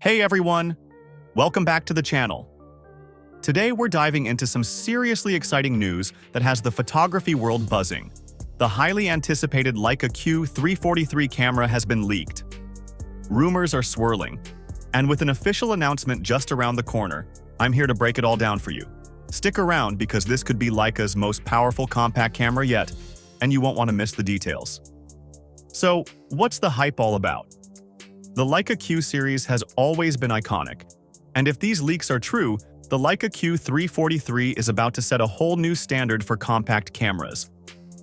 Hey everyone! Welcome back to the channel. Today we're diving into some seriously exciting news that has the photography world buzzing. The highly anticipated Leica Q3 camera has been leaked. Rumors are swirling, and with an official announcement just around the corner, I'm here to break it all down for you. Stick around because this could be Leica's most powerful compact camera yet, and you won't want to miss the details. So, what's the hype all about? The Leica Q series has always been iconic, and if these leaks are true, the Leica Q3 is about to set a whole new standard for compact cameras.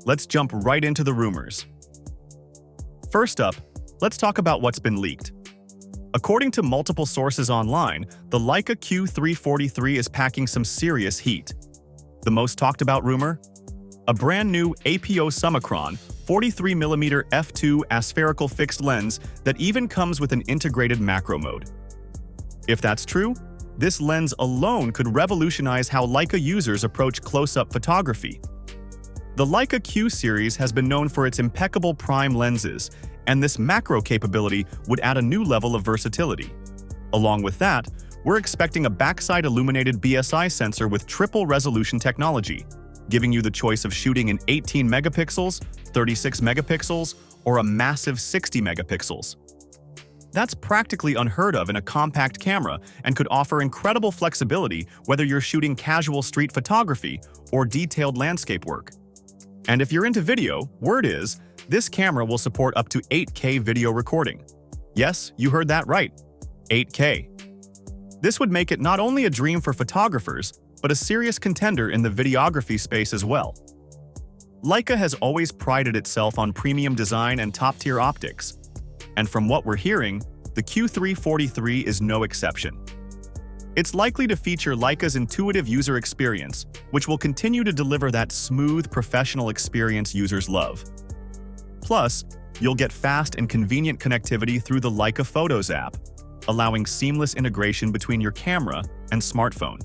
Let's jump right into the rumors. First up, let's talk about what's been leaked. According to multiple sources online, the Leica Q3 is packing some serious heat. The most talked about rumor? A brand new APO Summicron 43mm f2 aspherical fixed lens that even comes with an integrated macro mode. If that's true, this lens alone could revolutionize how Leica users approach close-up photography. The Leica Q series has been known for its impeccable prime lenses, and this macro capability would add a new level of versatility. Along with that, we're expecting a backside illuminated BSI sensor with triple resolution technology, giving you the choice of shooting in 18 megapixels, 36 megapixels, or a massive 60 megapixels. That's practically unheard of in a compact camera and could offer incredible flexibility whether you're shooting casual street photography or detailed landscape work. And if you're into video, word is, this camera will support up to 8K video recording. Yes, you heard that right, 8K. This would make it not only a dream for photographers, but a serious contender in the videography space as well. Leica has always prided itself on premium design and top-tier optics, and from what we're hearing, the Q3 is no exception. It's likely to feature Leica's intuitive user experience, which will continue to deliver that smooth, professional experience users love. Plus, you'll get fast and convenient connectivity through the Leica Photos app, allowing seamless integration between your camera and smartphone.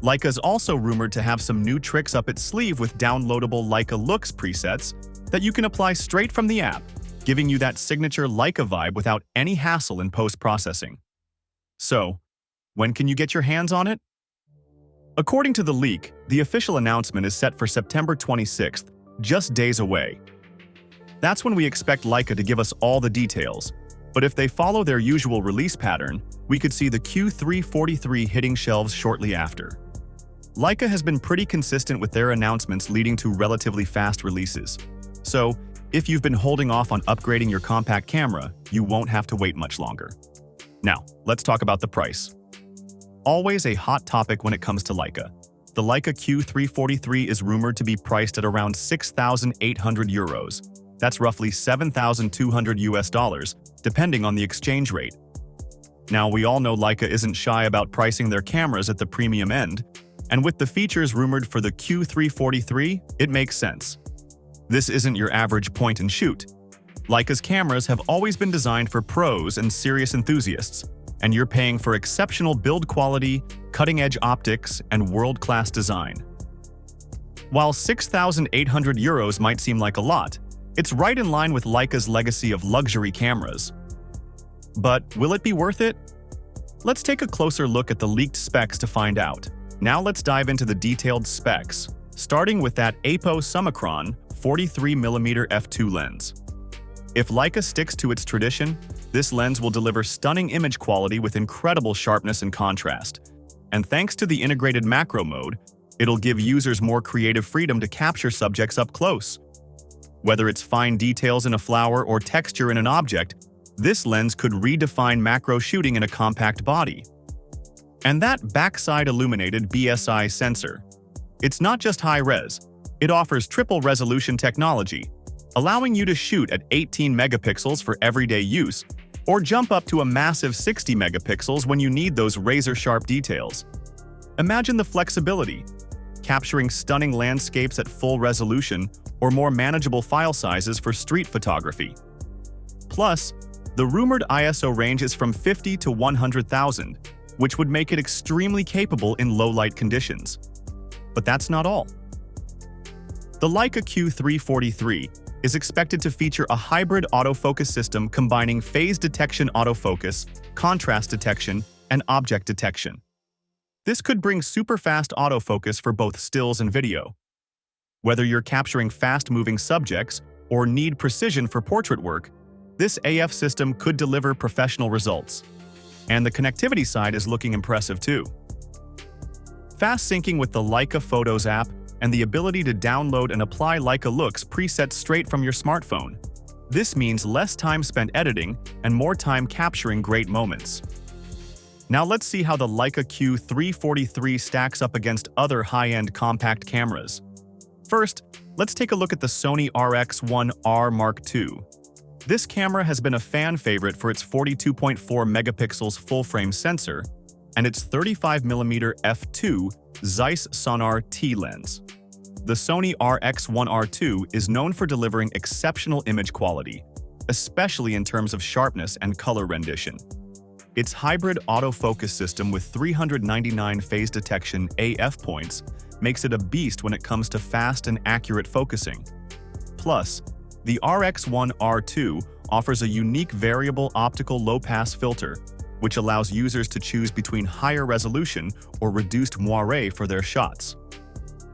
Leica's also rumored to have some new tricks up its sleeve with downloadable Leica Looks presets that you can apply straight from the app, giving you that signature Leica vibe without any hassle in post-processing. So, when can you get your hands on it? According to the leak, the official announcement is set for September 26th, just days away. That's when we expect Leica to give us all the details, but if they follow their usual release pattern, we could see the Q3 hitting shelves shortly after. Leica has been pretty consistent with their announcements leading to relatively fast releases. So, if you've been holding off on upgrading your compact camera, you won't have to wait much longer. Now, let's talk about the price. Always a hot topic when it comes to Leica. The Leica Q3 is rumored to be priced at around 6,800 euros. That's roughly $7,200 depending on the exchange rate. Now, we all know Leica isn't shy about pricing their cameras at the premium end, and with the features rumored for the Q3 it makes sense. This isn't your average point-and-shoot. Leica's cameras have always been designed for pros and serious enthusiasts, and you're paying for exceptional build quality, cutting-edge optics, and world-class design. While 6,800 euros might seem like a lot, it's right in line with Leica's legacy of luxury cameras. But will it be worth it? Let's take a closer look at the leaked specs to find out. Now let's dive into the detailed specs, starting with that APO Summicron 43mm f2 lens. If Leica sticks to its tradition, this lens will deliver stunning image quality with incredible sharpness and contrast. And thanks to the integrated macro mode, it'll give users more creative freedom to capture subjects up close. Whether it's fine details in a flower or texture in an object, this lens could redefine macro shooting in a compact body. And that backside illuminated BSI sensor. It's not just high-res, it offers triple resolution technology, allowing you to shoot at 18 megapixels for everyday use, or jump up to a massive 60 megapixels when you need those razor-sharp details. Imagine the flexibility, capturing stunning landscapes at full resolution or more manageable file sizes for street photography. Plus, the rumored ISO range is from 50 to 100,000, which would make it extremely capable in low-light conditions. But that's not all. The Leica Q3 is expected to feature a hybrid autofocus system combining phase detection autofocus, contrast detection, and object detection. This could bring super-fast autofocus for both stills and video. Whether you're capturing fast-moving subjects or need precision for portrait work, this AF system could deliver professional results. And the connectivity side is looking impressive too. Fast syncing with the Leica Photos app and the ability to download and apply Leica Looks presets straight from your smartphone. This means less time spent editing and more time capturing great moments. Now let's see how the Leica Q3 stacks up against other high-end compact cameras. First, let's take a look at the Sony RX1R Mark II. This camera has been a fan favorite for its 42.4 megapixels full-frame sensor and its 35mm f2 Zeiss Sonnar T lens. The Sony RX1R2 is known for delivering exceptional image quality, especially in terms of sharpness and color rendition. Its hybrid autofocus system with 399 phase detection AF points makes it a beast when it comes to fast and accurate focusing. Plus, the RX1R2 offers a unique variable optical low-pass filter, which allows users to choose between higher resolution or reduced moire for their shots.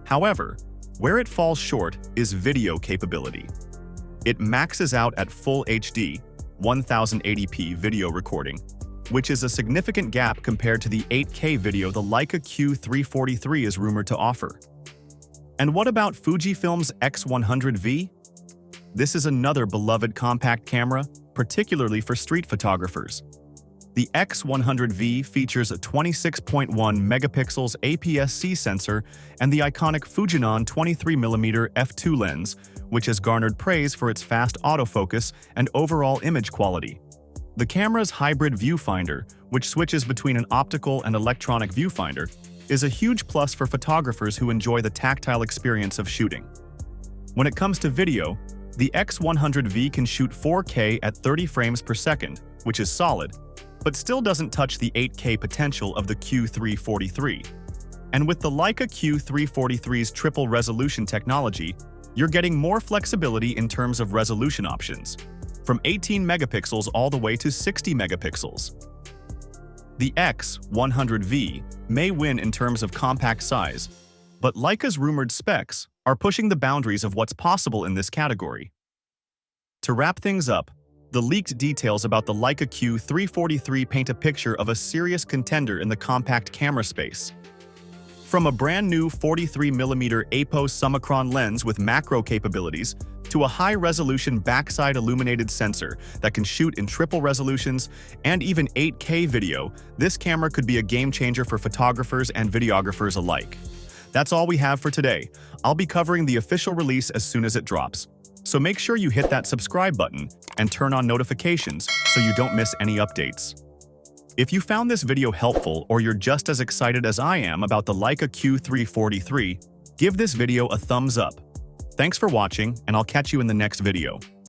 However, where it falls short is video capability. It maxes out at full HD, 1080p video recording, which is a significant gap compared to the 8K video the Leica Q3 is rumored to offer. And what about Fujifilm's X100V? This is another beloved compact camera, particularly for street photographers. The X100V features a 26.1 megapixels APS-C sensor and the iconic Fujinon 23mm f2 lens, which has garnered praise for its fast autofocus and overall image quality. The camera's hybrid viewfinder, which switches between an optical and electronic viewfinder, is a huge plus for photographers who enjoy the tactile experience of shooting. When it comes to video, the X100V can shoot 4K at 30 frames per second, which is solid, but still doesn't touch the 8K potential of the Q3. And with the Leica Q3's triple resolution technology, you're getting more flexibility in terms of resolution options, from 18 megapixels all the way to 60 megapixels. The X100V may win in terms of compact size, but Leica's rumored specs are pushing the boundaries of what's possible in this category. To wrap things up, the leaked details about the Leica Q3 paint a picture of a serious contender in the compact camera space. From a brand new 43mm APO Summicron lens with macro capabilities to a high-resolution backside illuminated sensor that can shoot in triple resolutions and even 8K video, this camera could be a game-changer for photographers and videographers alike. That's all we have for today. I'll be covering the official release as soon as it drops. So make sure you hit that subscribe button and turn on notifications so you don't miss any updates. If you found this video helpful or you're just as excited as I am about the Leica Q3, give this video a thumbs up. Thanks for watching, and I'll catch you in the next video.